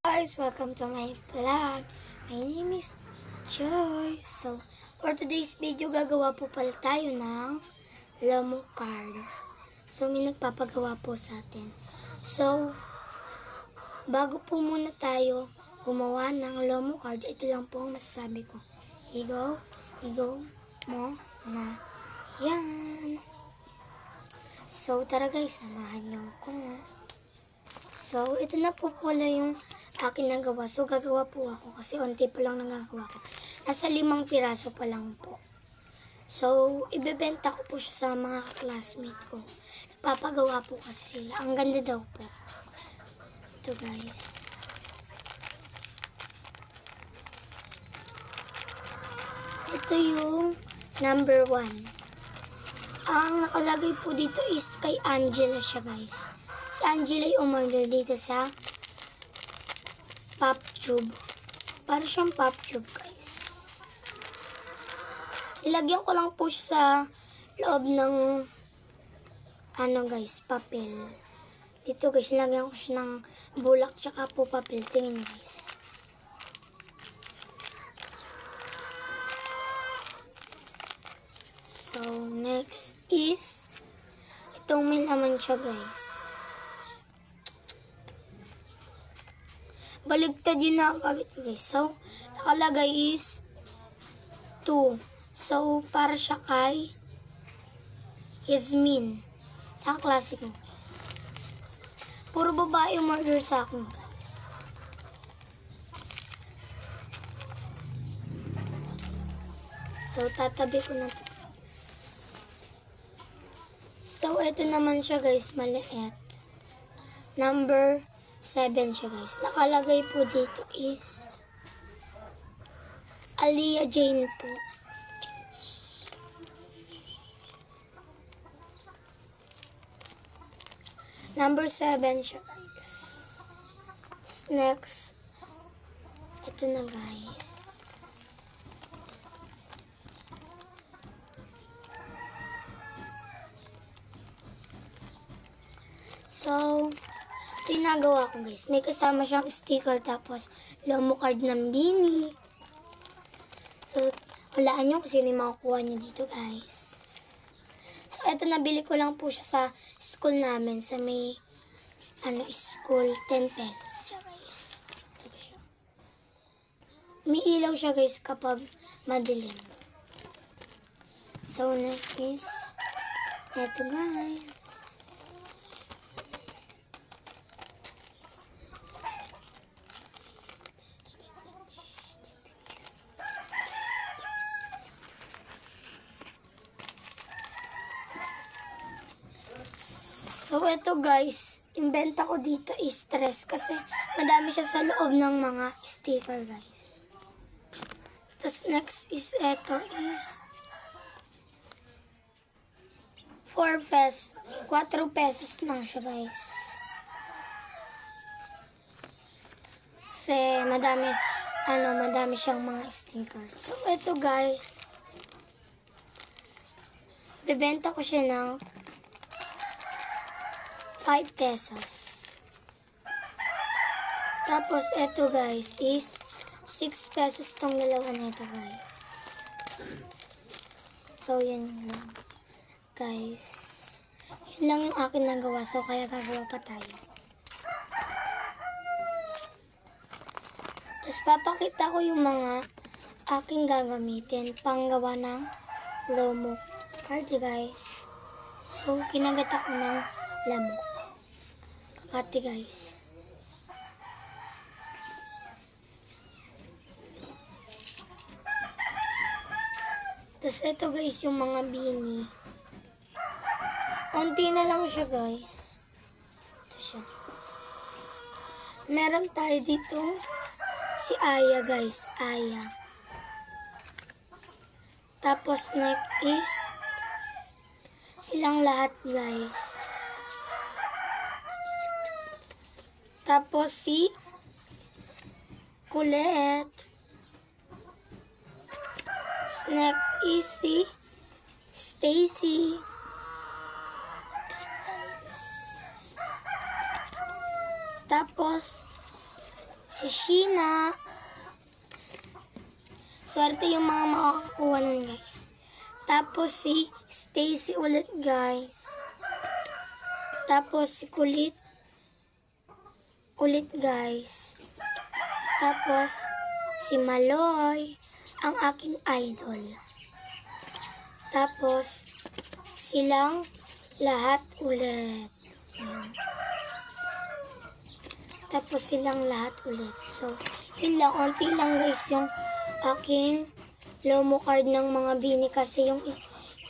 Guys, welcome to my vlog. My name is Joy. So, for today's video, gagawa po pala tayo ng Lomo card. So, may nagpapagawa po sa atin. So, bago po muna tayo gumawa ng Lomo card, ito lang po ang masasabi ko. Higo mo na yan. So, tara guys, samahan niyo ako. So, ito na po pala yung akin nagawa. So, gagawa po ako kasi onti pa lang nagagawa ko. Nasa 5 piraso pa lang po. So, ibebenta ko po siya sa mga classmate ko. Nagpapagawa po kasi sila. Ang ganda daw po. Ito guys. Ito yung number 1. Ang nakalagay po dito is kay Angela siya guys. Si Angela yung umorder dito sa Pop Tube. Para siyang Pop Tube, guys. Ilagyan ko lang po siya sa loob ng guys, papel. Dito guys, ilagyan ko siya ng bulak tsaka po papel. Tingnan guys. So, next is itong may laman siya, guys. Baligtad yung nakakabit guys. So, nakalagay is 2. So, para siya kay Yasmin. Sa klase ko guys. Puro babae umorder sa akin guys. So, tatabi ko na ito guys. So, ito naman siya guys, maliit. Number 7 siya guys. Nakalagay po dito is Alia Jane po. Number 7 siya guys. Next, ito na guys. So, ito yung nagawa ko guys. May kasama siyang sticker tapos Lomo card ng Bini. So, hulaan nyo kung sino yung makukuha nyo dito guys. So, ito nabili ko lang po siya sa school namin. Sa may, school, 10 pesos siya guys. Ito siya. May ilaw siya guys kapag madilim. So, next is, ito guys. So, ito guys, inventa ko dito is stress kasi madami siya sa loob ng mga sticker guys. Tapos next is ito is 4 pesos. 4 pesos lang siya guys. Kasi madami siyang mga sticker. So, ito guys, bibenta ko siya ng 5 pesos. Tapos, ito guys, is 6 pesos tong dalawa nito guys. So, yan lang. Guys, yun lang yung akin nagawa. So, kaya gagawa pa tayo. Tapos, papakita ko yung mga aking gagamitin panggawa ng Lomo card guys. So, kinagat ako ng lamok. Kakati guys. Tapos ito guys yung mga bini. Unti na lang siya guys. Ito siya. Meron tayo dito si Aya guys. Aya. Tapos next is silang lahat guys. Tapos si Colette. Next is si Stacy. Tapos Si Sheena. Swerte yung mga makakakuha nun, guys. Tapos si Stacy ulit, guys. Tapos si Kulit ulit, guys. Tapos si Maloy, ang aking idol. Tapos silang lahat ulit. Ayan. Tapos silang lahat ulit. So, yun lang. Unti lang, guys, yung aking lomo card ng mga bini kasi yung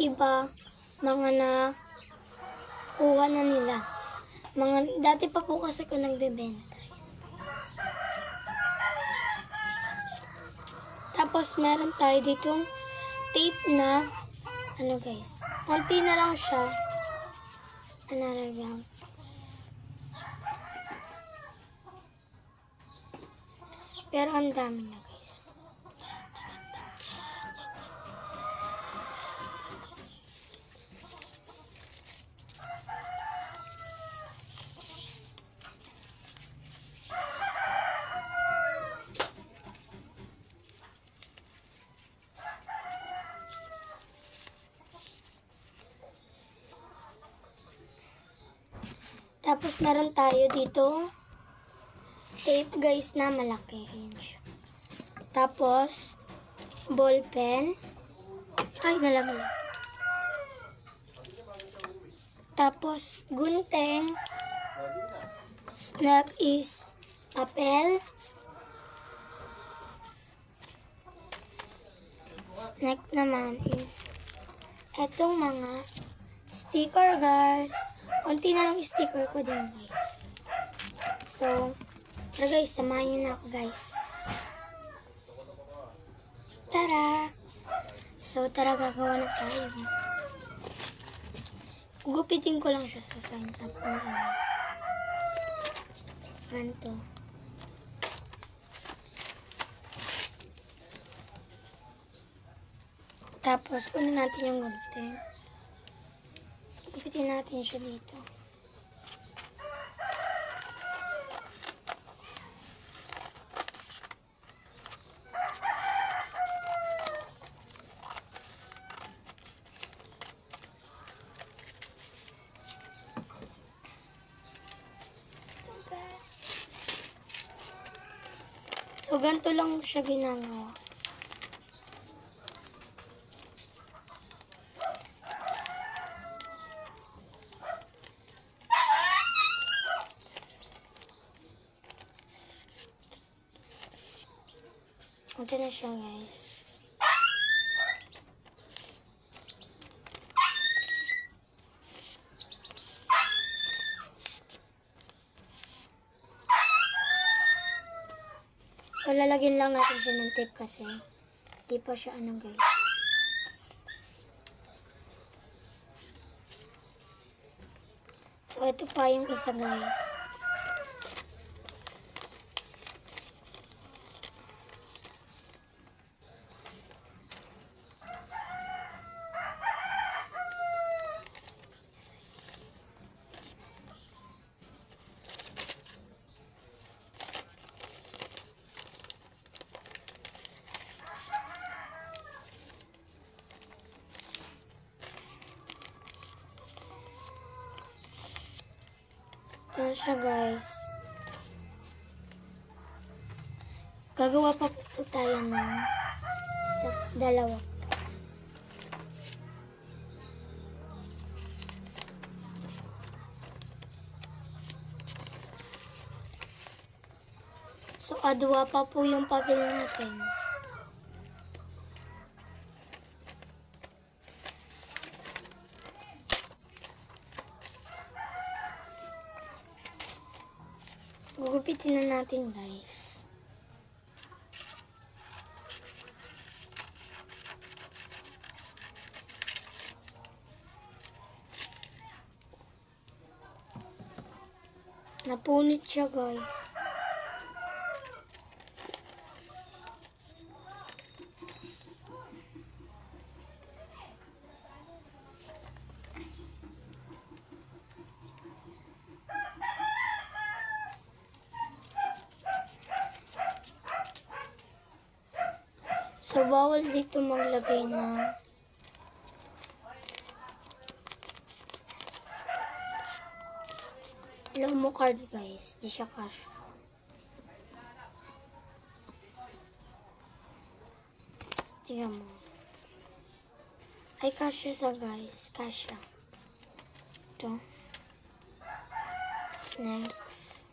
iba mga nakuha na nila. Dati pa po kasi ko nagbebenta. Tapos meron tayo ditong tape na guys. Konti na lang siya. Another lang. Pero ang dami na, guys. Tapos meron tayo dito tape, guys, na malaki. Ayan siya. Tapos ball pen. Ay, nalaglag. Tapos gunting. Snack is papel. Snack naman is etong mga sticker, guys. Unti na lang sticker ko din, guys. So, tara, guys, samahan nyo na ako, guys. Tara! So, tara, gagawa na tayo. Gupitin ko lang siya sa sign up na ganito. Tapos, kunin natin yung gunting. Gupitin natin siya dito. So, ganito lang siya ginagawa. Ito na siya, guys. So, lalagyan lang natin siya ng tape kasi di pa siya guys. So, ito pa yung isa, guys. Ito siya, guys. Gagawa pa po tayo ng dalawa. So, adwa pa po yung papel natin. Gugupitin na natin, guys. Napunit siya, guys. So, bawal dito maglagay ng Lomo card, guys. Di siya cash. Tingnan mo. Ay, cash siya, guys. Cash siya. Ito. Snacks.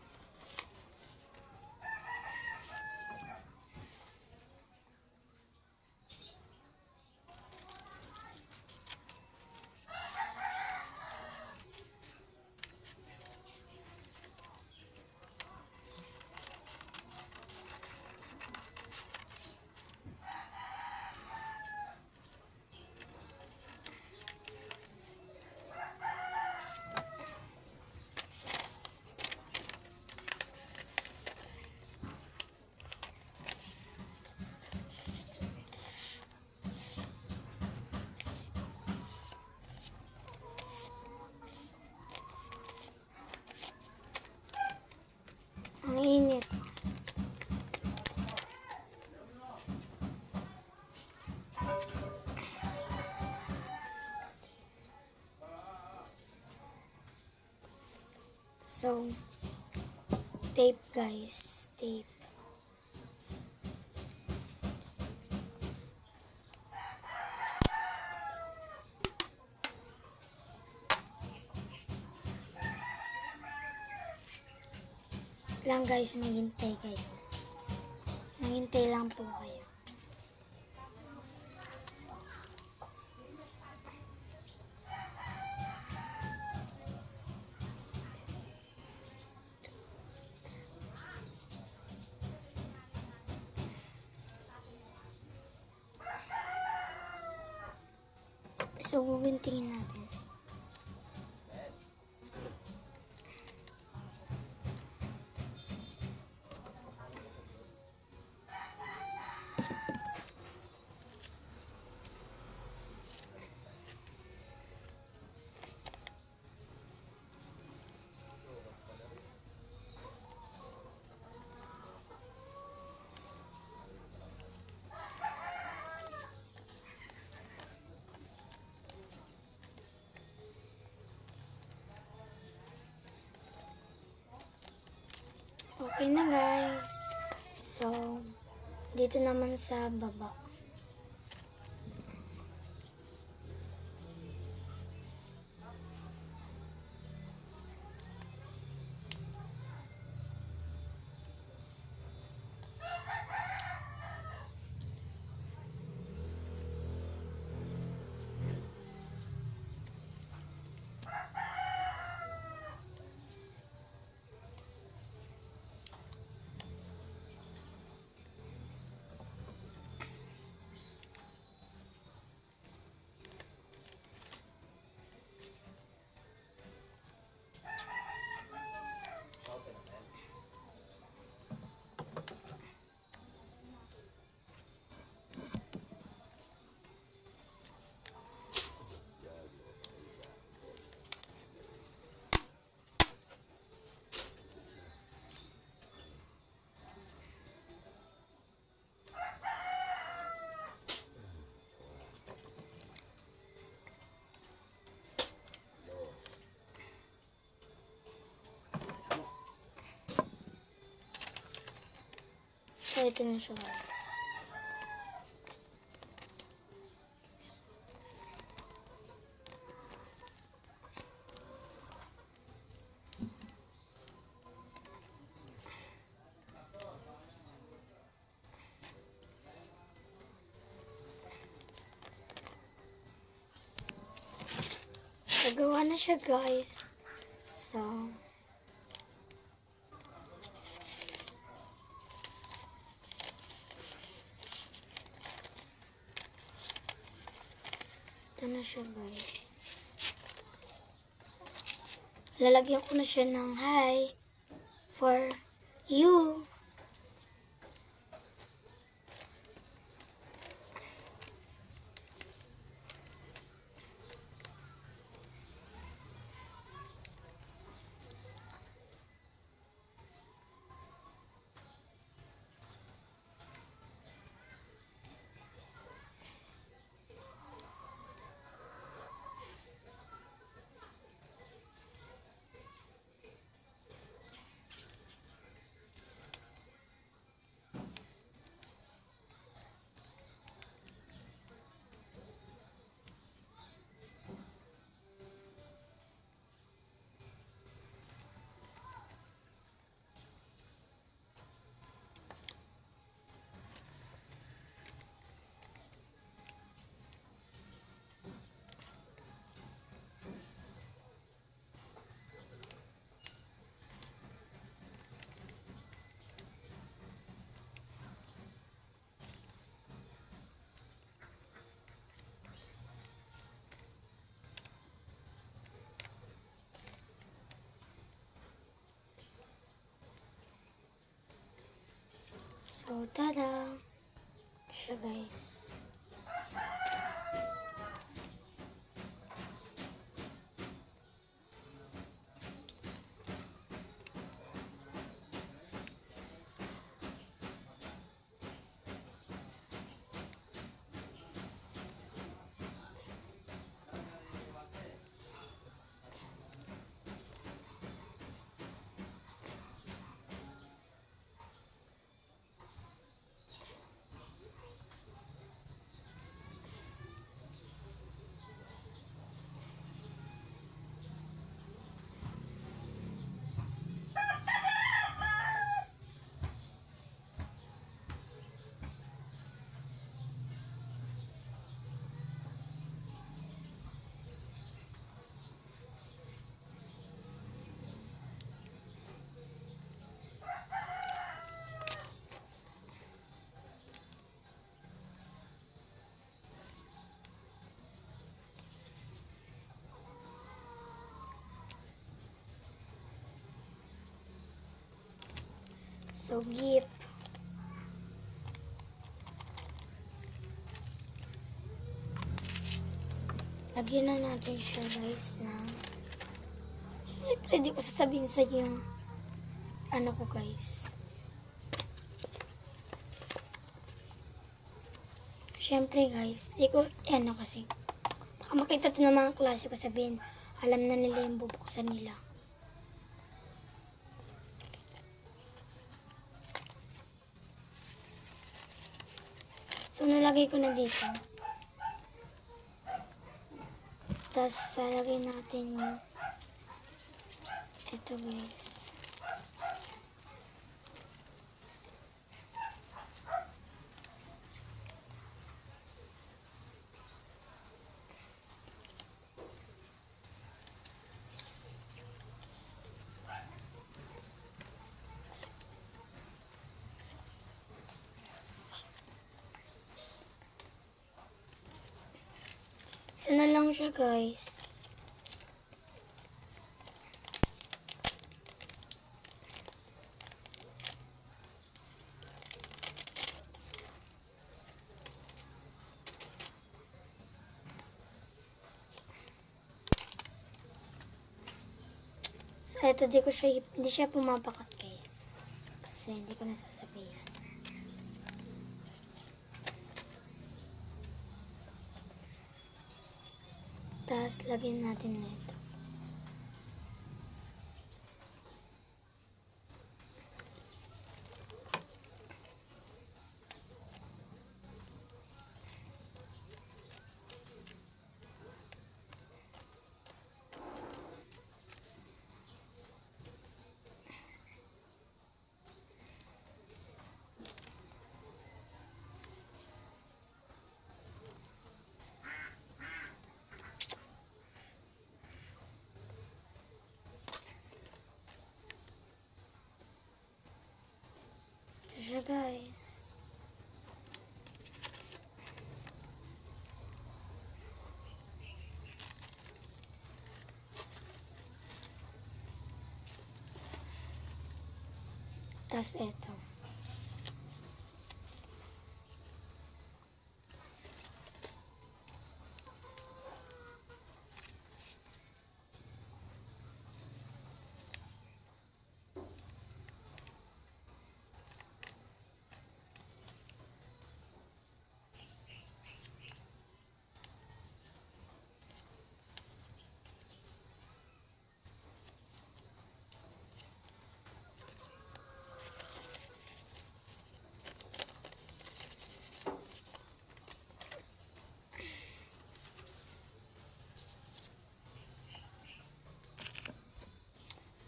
Ang init. So, tape, guys. Tape. Lang, guys, maghintay kayo. Maghintay lang po kayo. So, guguntingin natin. Okay na, guys. So, dito naman sa baba. So, ito na siya, guys. Nagawa na siya, guys. So, ito na siya, guys. Lalagyan ko na siya ng hi for you. So, tada! Siya guys. So, gift. Lagyan na natin siya guys na hindi ko sasabihin sa inyo ano ko guys. Siyempre guys, di ko ano kasi baka makita ito ng mga klase ko sabihin alam na nila yung bubuksan nila. So, nalagay ko na dito. Tapos, lalagay natin yung ito guys. Isa na lang siya guys. So, ito hindi siya pumapakat guys. Kasi hindi ko nasasabihan. Tapos, lagyan natin nito. Siya guys. Tas ito.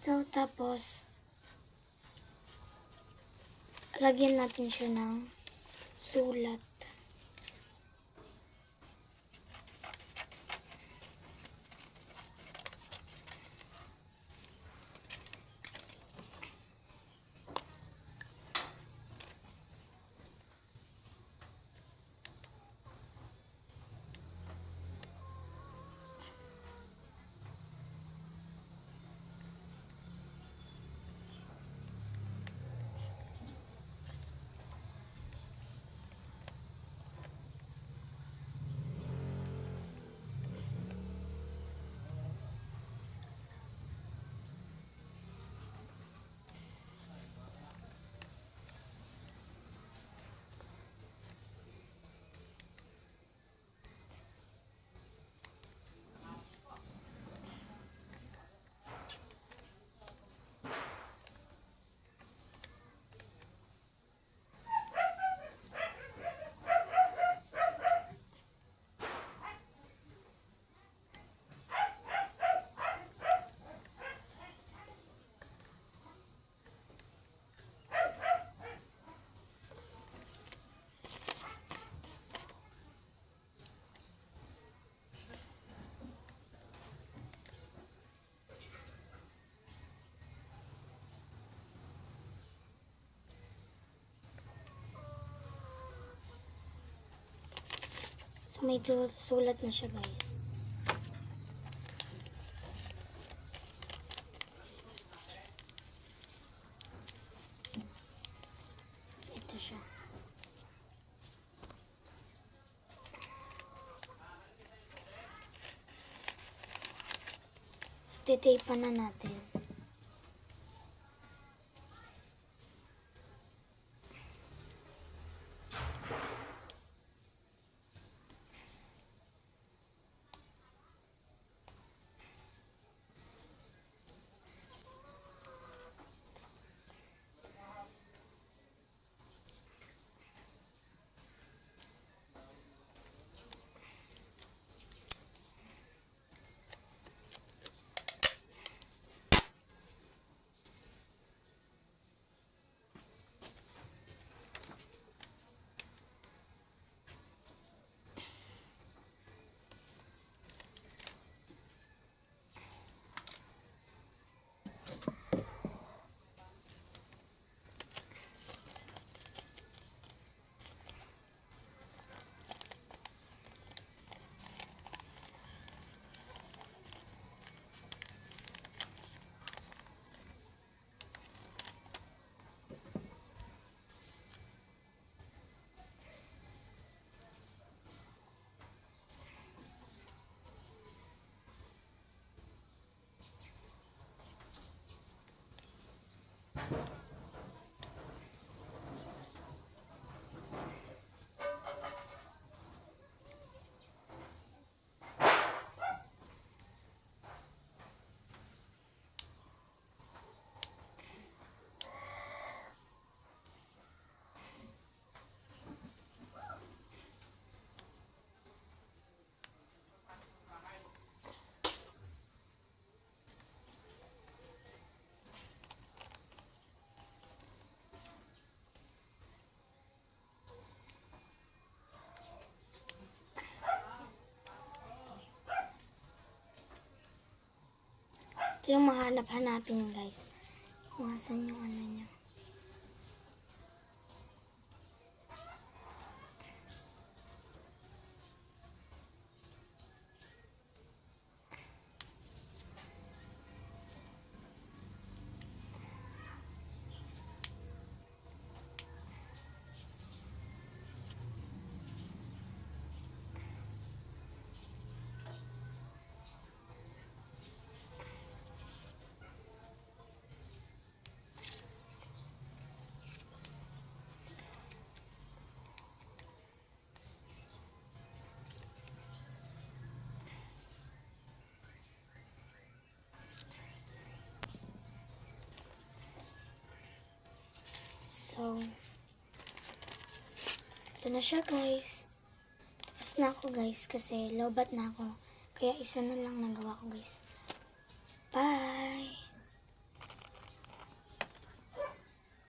So, tapos, lagyan natin siya ng sulat. may sulat na siya, guys. Ito siya. So, titape na natin. Ito yung mahanap-hanapin, guys. Kung asan yung ano niya. So, ito na siya, guys. Tapos na ako, guys, kasi lobat na ako. Kaya isa na lang nagawa ko, guys. Bye!